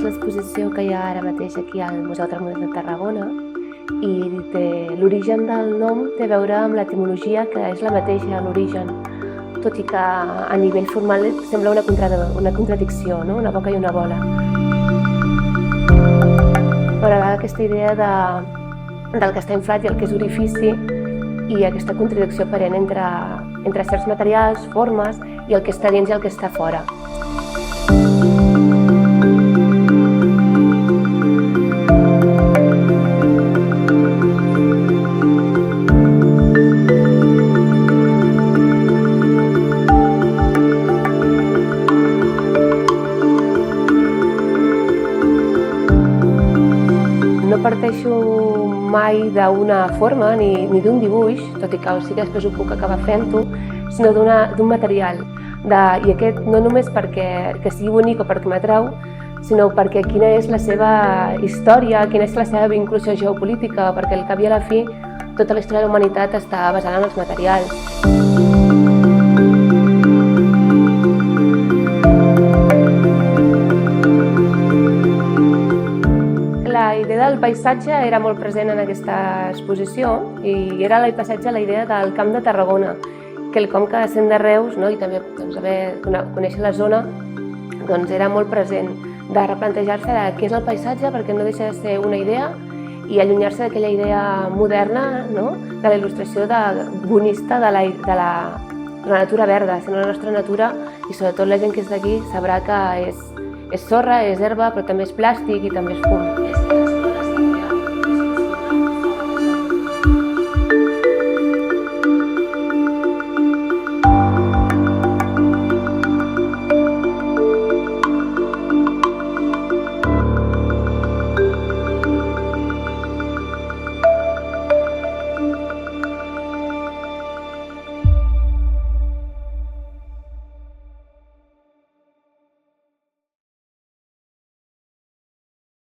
l'exposició que hi ha ara mateix aquí al Museu Termodèlic de Tarragona i l'origen del nom té a veure amb l'etimologia, que és la mateixa, l'origen, tot i que a nivell formal sembla una contradicció, no? Una boca i una bola. M'agrada aquesta idea del que està inflat i el que és orifici i aquesta contradicció aparent entre certs materials, formes, i el que està dins i el que està fora. No parteixo mai d'una forma ni d'un dibuix, tot i que sí que després ho puc acabar fent-ho, sinó d'un material. I aquest no només perquè sigui bonic o perquè m'atrau, sinó perquè quina és la seva història, quina és la seva vinculació geopolítica, perquè al cap i a la fi tota la història de la humanitat està basada en els materials. La idea del paisatge era molt present en aquesta exposició i era el paisatge la idea del Camp de Tarragona, quelcom que sent de Reus, i també conèixer la zona, era molt present, de replantejar-se què és el paisatge perquè no deixa de ser una idea i allunyar-se d'aquella idea moderna, de la il·lustració bonista de la natura verda, sinó la nostra natura, i sobretot la gent que és d'aquí sabrà que és sorra, és herba, però també és plàstic i també és fum.